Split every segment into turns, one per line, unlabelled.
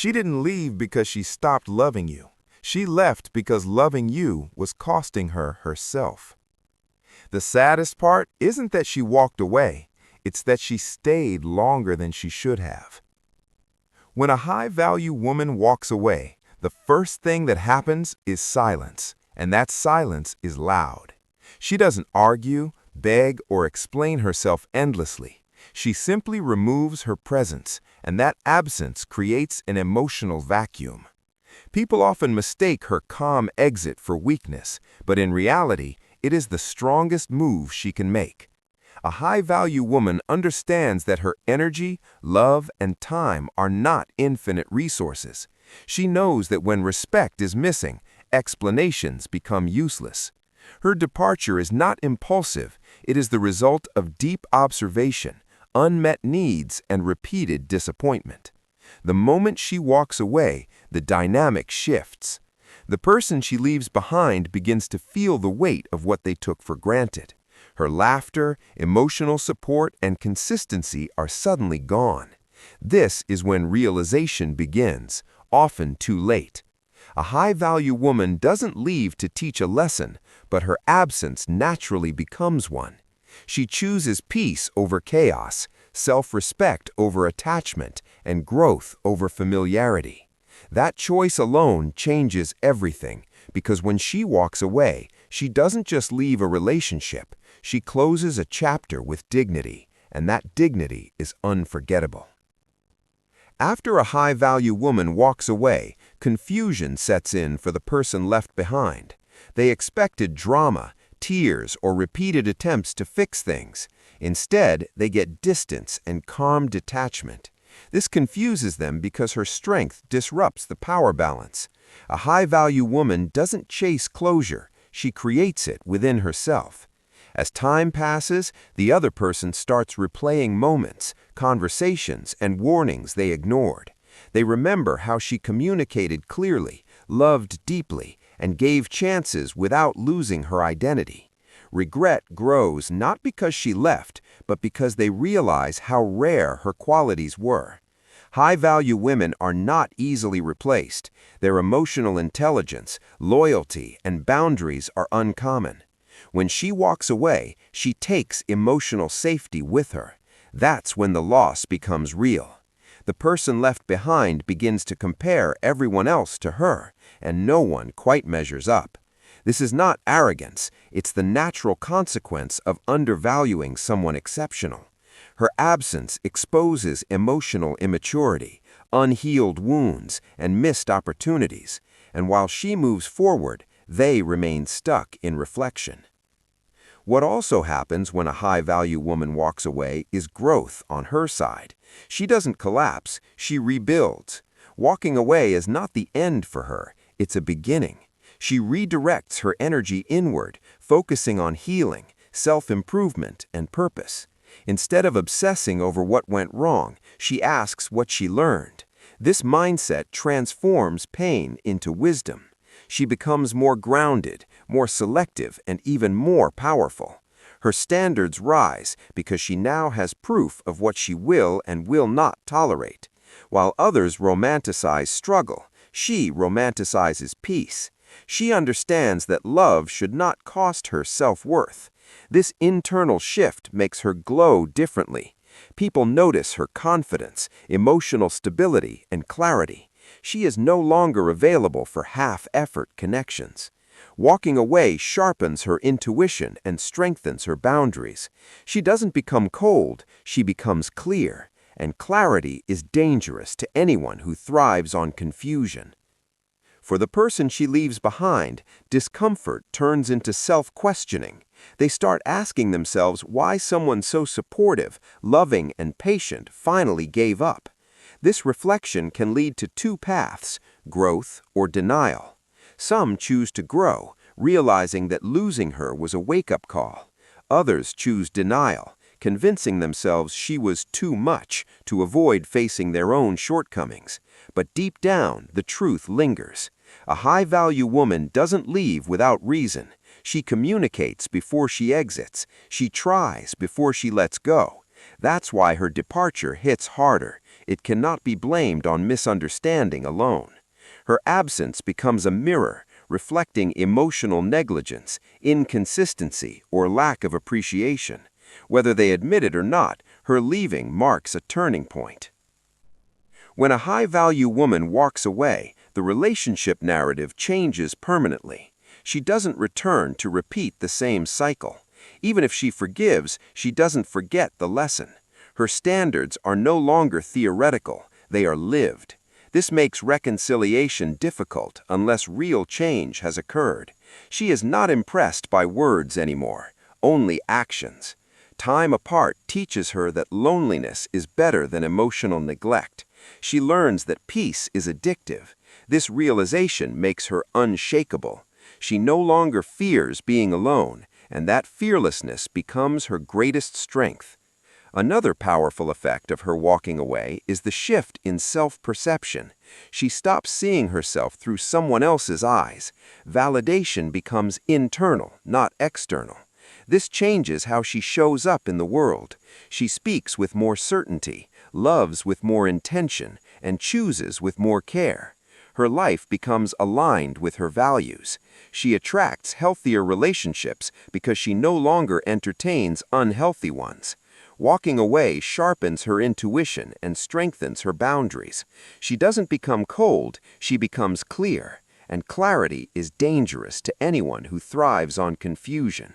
She didn't leave because she stopped loving you. She left because loving you was costing her herself. The saddest part isn't that she walked away, it's that she stayed longer than she should have. When a high-value woman walks away, the first thing that happens is silence, and that silence is loud. She doesn't argue, beg, or explain herself endlessly. She simply removes her presence, and that absence creates an emotional vacuum. People often mistake her calm exit for weakness, but in reality, it is the strongest move she can make. A high-value woman understands that her energy, love, and time are not infinite resources. She knows that when respect is missing, explanations become useless. Her departure is not impulsive. It is the result of deep observation, unmet needs, and repeated disappointment. The moment she walks away, the dynamic shifts. The person she leaves behind begins to feel the weight of what they took for granted. Her laughter, emotional support, and consistency are suddenly gone. This is when realization begins, often too late. A high-value woman doesn't leave to teach a lesson, but her absence naturally becomes one. She chooses peace over chaos, self-respect over attachment, and growth over familiarity. That choice alone changes everything, because when she walks away, she doesn't just leave a relationship, she closes a chapter with dignity, and that dignity is unforgettable. After a high-value woman walks away, confusion sets in for the person left behind. They expected drama, tears, or repeated attempts to fix things. Instead, they get distance and calm detachment. This confuses them because her strength disrupts the power balance. A high-value woman doesn't chase closure, she creates it within herself. As time passes, the other person starts replaying moments, conversations, and warnings they ignored. They remember how she communicated clearly, loved deeply, and gave chances without losing her identity. Regret grows not because she left, but because they realize how rare her qualities were. High-value women are not easily replaced. Their emotional intelligence, loyalty, and boundaries are uncommon. When she walks away, she takes emotional safety with her. That's when the loss becomes real. The person left behind begins to compare everyone else to her, and no one quite measures up. This is not arrogance, it's the natural consequence of undervaluing someone exceptional. Her absence exposes emotional immaturity, unhealed wounds, and missed opportunities, and while she moves forward, they remain stuck in reflection. What also happens when a high-value woman walks away is growth on her side. She doesn't collapse, she rebuilds. Walking away is not the end for her, it's a beginning. She redirects her energy inward, focusing on healing, self-improvement, and purpose. Instead of obsessing over what went wrong, she asks what she learned. This mindset transforms pain into wisdom. She becomes more grounded, more selective, and even more powerful. Her standards rise because she now has proof of what she will and will not tolerate. While others romanticize struggle, she romanticizes peace. She understands that love should not cost her self-worth. This internal shift makes her glow differently. People notice her confidence, emotional stability, and clarity. She is no longer available for half-effort connections. Walking away sharpens her intuition and strengthens her boundaries. She doesn't become cold, she becomes clear, and clarity is dangerous to anyone who thrives on confusion. For the person she leaves behind, discomfort turns into self-questioning. They start asking themselves why someone so supportive, loving, and patient finally gave up. This reflection can lead to two paths, growth or denial. Some choose to grow, realizing that losing her was a wake-up call. Others choose denial, convincing themselves she was too much to avoid facing their own shortcomings. But deep down, the truth lingers. A high-value woman doesn't leave without reason. She communicates before she exits. She tries before she lets go. That's why her departure hits harder.
it cannot be blamed on misunderstanding alone. Her absence becomes a mirror, reflecting emotional negligence, inconsistency, or lack of appreciation. Whether they admit it or not, her leaving marks a turning point. When a high-value woman walks away, the relationship narrative changes permanently. She doesn't return to repeat the same cycle. Even if she forgives, she doesn't forget the lesson. Her standards are no longer theoretical, they are lived. This makes reconciliation difficult unless real change has occurred. She is not impressed by words anymore, only actions. Time apart teaches her that loneliness is better than emotional neglect. She learns that peace is addictive. This realization makes her unshakable. She no longer fears being alone, and that fearlessness becomes her greatest strength. Another powerful effect of her walking away is the shift in self-perception. She stops seeing herself through someone else's eyes. Validation becomes internal, not external. This changes how she shows up in the world. She speaks with more certainty, loves with more intention, and chooses with more care. Her life becomes aligned with her values. She attracts healthier relationships because she no longer entertains unhealthy ones. Walking away sharpens her intuition and strengthens her boundaries. She doesn't become cold, she becomes clear, and clarity is dangerous to anyone who thrives on confusion.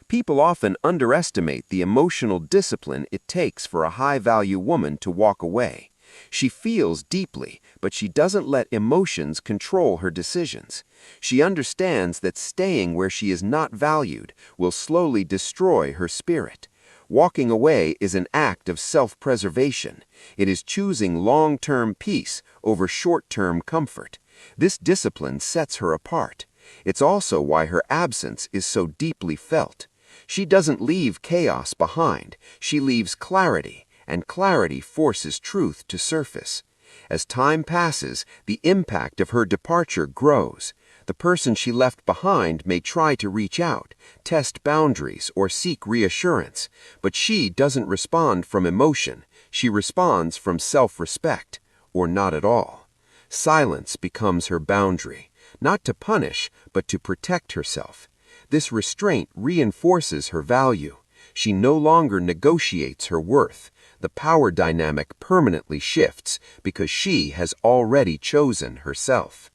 People often underestimate the emotional discipline it takes for a high-value woman to walk away. She feels deeply, but she doesn't let emotions control her decisions. She understands that staying where she is not valued will slowly destroy her spirit. Walking away is an act of self-preservation. It is choosing long-term peace over short-term comfort. This discipline sets her apart. It's also why her absence is so deeply felt. She doesn't leave chaos behind. She leaves clarity, and clarity forces truth to surface. As time passes, the impact of her departure grows. The person she left behind may try to reach out, test boundaries, or seek reassurance, but she doesn't respond from emotion. She responds from self-respect, or not at all. Silence becomes her boundary, not to punish, but to protect herself. This restraint reinforces her value. She no longer negotiates her worth. The power dynamic permanently shifts because she has already chosen herself.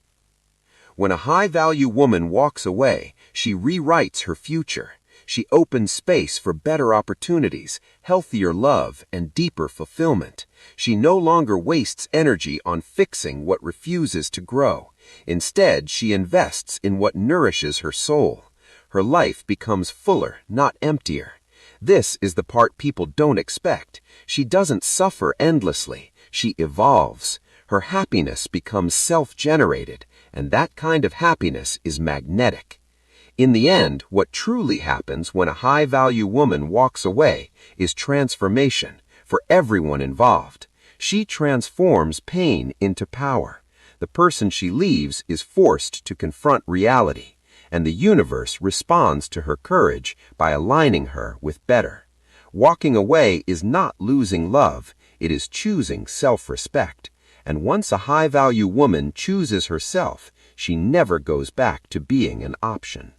When a high-value woman walks away, she rewrites her future. She opens space for better opportunities, healthier love, and deeper fulfillment. She no longer wastes energy on fixing what refuses to grow. Instead, she invests in what nourishes her soul. Her life becomes fuller, not emptier. This is the part people don't expect. She doesn't suffer endlessly. She evolves. Her happiness becomes self-generated, and that kind of happiness is magnetic. In the end, what truly happens when a high-value woman walks away is transformation for everyone involved. She transforms pain into power. The person she leaves is forced to confront reality, and the universe responds to her courage by aligning her with better. Walking away is not losing love, it is choosing self-respect. And once a high-value woman chooses herself, she never goes back to being an option.